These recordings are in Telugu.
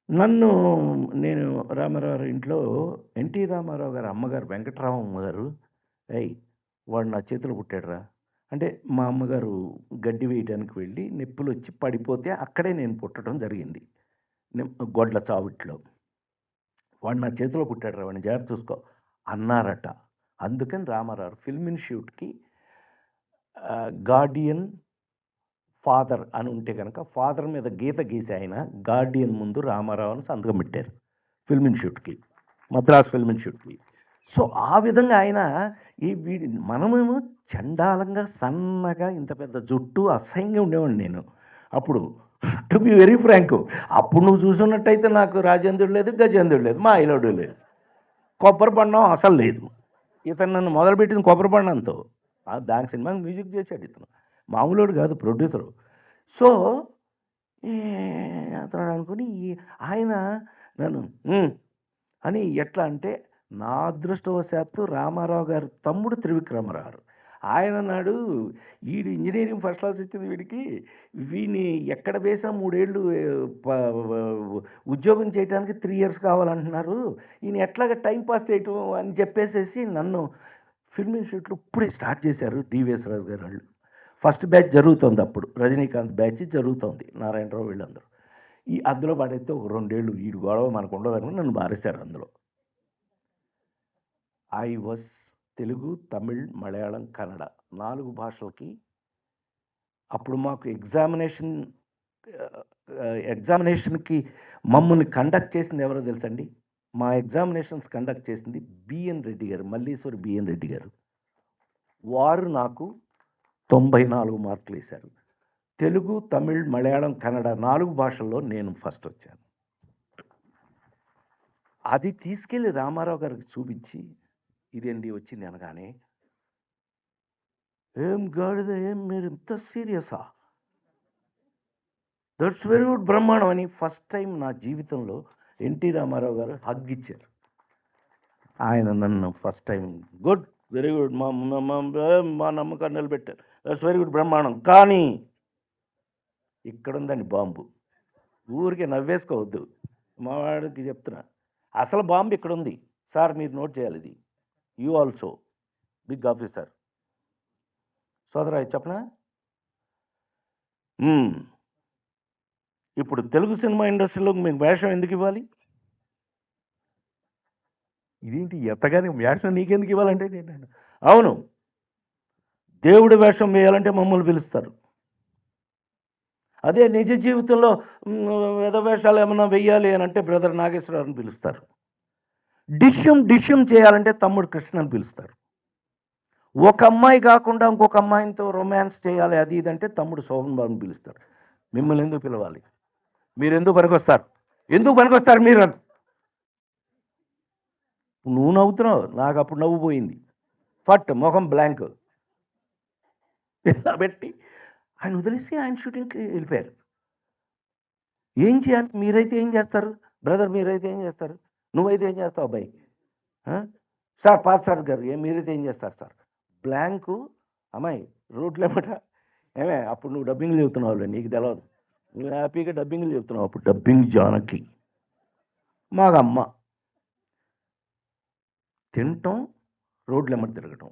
నన్ను నేను రామారావు గారి ఇంట్లో ఎన్టీ రామారావు గారి అమ్మగారు వెంకటరామమ్మ గారు, "ఏయ్! వాడు నా చేతిలో పుట్టాడురా" అంటే మా అమ్మగారు గడ్డి వేయడానికి వెళ్ళి నొప్పులొచ్చి పడిపోతే అక్కడే నేను పుట్టడం జరిగింది. గొడ్ల చావిట్లో. "వాడు నా చేతిలో పుట్టాడురా వాడిని జాగ్రత్త చూసుకో" అన్నారట. అందుకని రామారావు ఫిల్మ్ ఇన్‌స్టిట్యూట్‌కి గార్డియన్ ఫాదర్ అని ఉంటే గనక ఫాదర్ మీద గీత గీసి ఆయన గార్డియన్ ముందు రామారావు అని సంతకం పెట్టారు ఫిల్మ్ ఇన్స్టిట్యూట్‌కి. మద్రాస్ ఫిల్మ్ ఇన్స్టిట్యూట్‌కి. సో, ఆ విధంగా ఆయన మనమేమో చండాలంగా, సన్నగా, ఇంత పెద్ద జుట్టు అసహ్యంగా ఉండేవాడిని నేను. అప్పుడు టు బి వెరీ ఫ్రాంకు. అప్పుడు నువ్వు చూసున్నట్టయితే నాకు రాజేంద్రుడు లేదు, గజేంద్రుడు లేదు, మాయలోడు లేదు. కొబ్బరి బొండం అసలు లేదు. ఇతను నన్ను మొదలుపెట్టింది కొబ్బరి బొండంతో. దానికి సినిమాకి మ్యూజిక్ చేశాడు ఇతను. మామూలోడు కాదు ప్రొడ్యూసరు. సో, ఈ అతను అనుకుని ఆయన నన్ను అని ఎట్లా అంటే నా అదృష్టవశాత్తు రామారావు గారి తమ్ముడు త్రివిక్రమరావు. ఆయన అన్నాడు, "ఈడు ఇంజినీరింగ్ ఫస్ట్ క్లాస్ వచ్చింది వీడికి. వీడిని ఎక్కడ వేసినా 3 ఏళ్ళు ప ఉద్యోగం చేయడానికి 3 ఇయర్స్ కావాలంటున్నారు. ఈయన ఎట్లాగా టైం పాస్ చేయటం" అని చెప్పేసేసి నన్ను ఫిల్మ్ ఇన్స్టిట్యూట్‌లో ఇప్పుడే స్టార్ట్ చేశారు డివిఎస్ రాజు గారు వాళ్ళు. ఫస్ట్ బ్యాచ్ జరుగుతోంది అప్పుడు. రజనీకాంత్ బ్యాచ్ జరుగుతోంది. నారాయణరావు వీళ్ళందరూ. అందులో పడైతే ఒక 2 ఏళ్ళు ఈడు గొడవ మనకు ఉండదనుకుని నన్ను మారేశారు అందులో. ఐ వాస్ తెలుగు, తమిళ్, మలయాళం, కన్నడ 4 భాషలకి అప్పుడు మాకు ఎగ్జామినేషన్‌కి మమ్మల్ని కండక్ట్ చేసింది ఎవరో తెలుసండి? మా ఎగ్జామినేషన్స్ కండక్ట్ చేసింది బిఎన్ రెడ్డి గారు. మల్లీశ్వరి బిఎన్ రెడ్డి గారు. వారు నాకు 94 మార్కులేశారు. తెలుగు, తమిళ్, మలయాళం, కన్నడ 4 భాషల్లో నేను ఫస్ట్ వచ్చాను. అది తీసుకెళ్ళి రామారావు గారికి చూపించి, ఇదేండి వచ్చింది అనగానే, "ఏం గాడిద ఏం మీరు ఇంత సీరియసా? దట్స్ వెరీ గుడ్ బ్రహ్మాండం" అని ఫస్ట్ టైం నా జీవితంలో ఎన్టీ రామారావు గారు హగ్ ఇచ్చారు. ఆయన నన్ను first time good, very good, మా మా మా- మా నమ్మకాన్ని నిలబెట్టారు, దట్స్ వెరీ గుడ్ బ్రహ్మాండం. కానీ ఇక్కడుందండి బాంబు. ఊరికే నవ్వేసుకోవద్దు. మా వాడికి చెప్తున్నా, అసలు బాంబు ఇక్కడుంది సార్, మీరు నోట్ చేయాలి ఇది. You also big officer. సోదరా ఇది చెప్పనా? ఇప్పుడు తెలుగు సినిమా ఇండస్ట్రీలో మీకు వేషం ఎందుకు ఇవ్వాలి? ఇదేంటి ఎత్తగానే వేషం నీకెందుకు ఇవ్వాలంటే నేను, అవును, దేవుడి వేషం వేయాలంటే మమ్మల్ని పిలుస్తారు. అదే నిజ జీవితంలో వేద వేషాలు ఏమన్నా వెయ్యాలి అని అంటే బ్రదర్ నాగేశ్వరరావుని పిలుస్తారు. డిష్యం చేయాలంటే తమ్ముడు కృష్ణని పిలుస్తారు. ఒక అమ్మాయి కాకుండా ఇంకొక అమ్మాయితో రొమాన్స్ చేయాలి అది ఇదంటే తమ్ముడు శోభన్ బాబుని పిలుస్తారు. మిమ్మల్ని ఎందుకు పిలవాలి? మీరు ఎందుకు పనికొస్తారు? ఎందుకు పనికొస్తారు మీరు? నువ్వు నవ్వుతున్నావు, నాకు అప్పుడు నవ్వు పోయింది. ఫట్ మొహం బ్లాంక్ ఇలా పెట్టి ఆయన వదిలేసి ఆయన షూటింగ్కి వెళ్ళిపోయారు. ఏం చేయాలి? మీరైతే ఏం చేస్తారు బ్రదర్? మీరైతే ఏం చేస్తారు? నువ్వైతే ఏం చేస్తావు అబ్బాయి? సార్ పాత సార్ గారు మీరైతే ఏం చేస్తారు సార్? బ్లాంకు. అమ్మాయి రోడ్లు ఏమట, ఏమే అప్పుడు నువ్వు డబ్బింగ్లు చెబుతున్నావు, నీకు తెలియదు. నువ్వు హ్యాపీగా డబ్బింగ్లు చెబుతున్నావు. అప్పుడు డబ్బింగ్ జానకి మాకమ్మ తినటం, రోడ్లెమ్మట తిరగటం,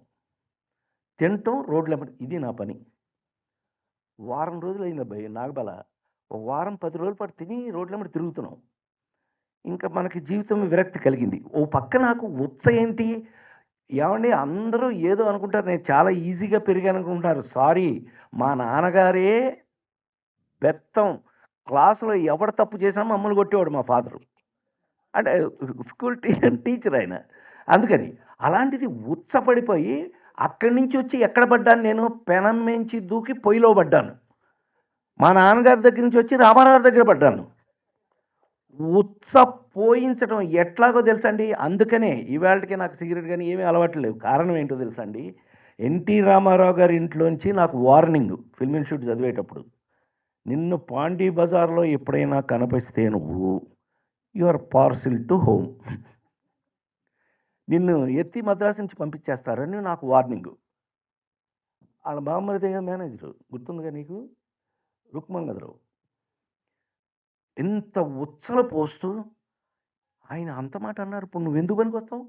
తినటం, రోడ్లెమ్మట, ఇది నా పని. వారం రోజులు అయింది అబ్బాయి నాగబల. ఒక వారం 10 రోజుల పాటు తిని రోడ్లెమ్మట తిరుగుతున్నాం. ఇంకా మనకి జీవితం విరక్తి కలిగింది. ఓ పక్క నాకు ఏంటి, ఏమండి అందరూ ఏదో అనుకుంటారు, నేను చాలా ఈజీగా పెరిగాను అనుకుంటున్నారు. సారీ, మా నాన్నగారే బెత్తం. క్లాసులో ఎవడు తప్పు చేసినా మమ్మల్ని కొట్టేవాడు మా ఫాదరు. అంటే స్కూల్ టీచర్ ఆయన. అందుకని అలాంటిది ఉచ్చపడిపోయి అక్కడి నుంచి వచ్చి ఎక్కడ పడ్డాను నేను? పెనం మించి దూకి పొయ్యిలో పడ్డాను. మా నాన్నగారి దగ్గర నుంచి వచ్చి రామారావు దగ్గర పడ్డాను. ఉత్స పోయించడం ఎట్లాగో తెలుసండి. అందుకనే ఇవాళకి నాకు సిగరెట్ కానీ ఏమీ అలవాట్లు లేవు. కారణం ఏంటో తెలుసండి? ఎన్టీ రామారావు గారి ఇంట్లోంచి నాకు వార్నింగ్ ఫిల్మ్ ఇన్స్టిట్యూట్ చదివేటప్పుడు, నిన్ను పాండీ బజార్లో ఎప్పుడైనా కనిపిస్తే నువ్వు you are parcel to home, నిన్ను ఎత్తి మద్రాసు నుంచి పంపించేస్తారని నాకు వార్నింగు. వాళ్ళ బామ్మర్ది మేనేజరు గుర్తుందిగా నీకు, రుక్మంగదరావు. ఎంత ఉచ్చల పోస్తూ ఆయన అంత మాట అన్నారు. ఇప్పుడు నువ్వెందుకు పనికొస్తావు?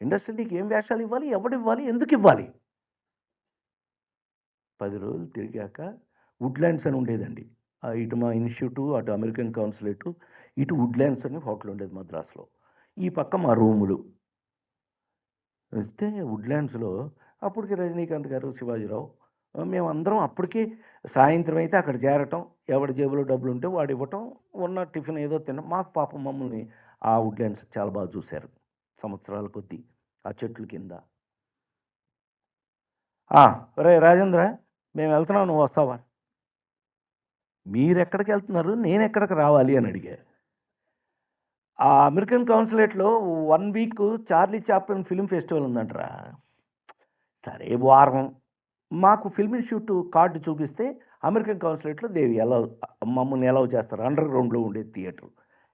ఇండస్ట్రీ నీకు ఏం వేషాలు ఇవ్వాలి? ఎవడివ్వాలి? ఎందుకివ్వాలి? 10 రోజులు తిరిగాక వుడ్‌లాండ్స్ అని ఉండేదండి. ఇటు మా ఇన్‌స్టిట్యూటు, అటు అమెరికన్ కాన్సులేటు, ఇటు వుడ్‌లాండ్స్ అని హోటల్ ఉండేది మద్రాసులో. ఈ పక్క మా రూములు. అయితే వుడ్‌లాండ్స్‌లో అప్పటికి రజనీకాంత్ గారు, శివాజీరావు మేమందరం అప్పటికి సాయంత్రం అయితే అక్కడ చేరటం, ఎవడి జేబులో డబ్బులుంటే వాడివ్వటం, ఉన్న టిఫిన్ ఏదో తినడం. మాకు పాపం మమ్మల్ని ఆ వుడ్‌లాండ్స్ చాలా బాగా చూశారు. సంవత్సరాల కొద్దీ ఆ చెట్ల కింద. "ఒరేయ్ రాజేంద్ర మేము వెళ్తున్నాం నువ్వు వస్తావా?" "మీరెక్కడికెళ్తున్నారు? నేనెక్కడికి రావాలి?" అని అడిగా. ఆ అమెరికన్ కాన్సులేట్‌లో 1 week 'Charlie Chaplin film festival' ఉందంటరా. సరే వారం మాకు ఫిల్మ్ ఇన్‌స్టిట్యూట్ కార్డ్ చూపిస్తే అమెరికన్ కాన్సులేట్‌లో దే అలౌ మమ్మల్ని అలౌ చేస్తారు. అండర్ గ్రౌండ్‌లో ఉండే థియేటర్.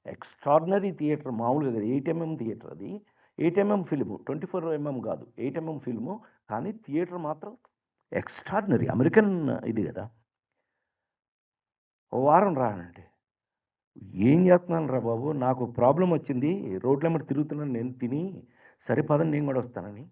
ఎక్స్ట్రార్డినరీ థియేటర్ మామూలుగా కాదు. 8 ఎంఎం థియేటర్ అది. 8 ఎంఎం ఫిల్ము. 24 ఎంఎం కాదు. 8 ఎంఎం ఫిల్ము. కానీ థియేటర్ మాత్రం ఎక్స్ట్రార్డినరీ. అమెరికన్ ఇది కదా! ఓ వారం రా అంటే, ఏం చేస్తున్నానురా బాబు! నాకు ప్రాబ్లమ్ వచ్చింది. రోడ్లెమ్మట తిరుగుతున్నాను నేను తిని. సరే పదండి నేను కూడా వస్తానని.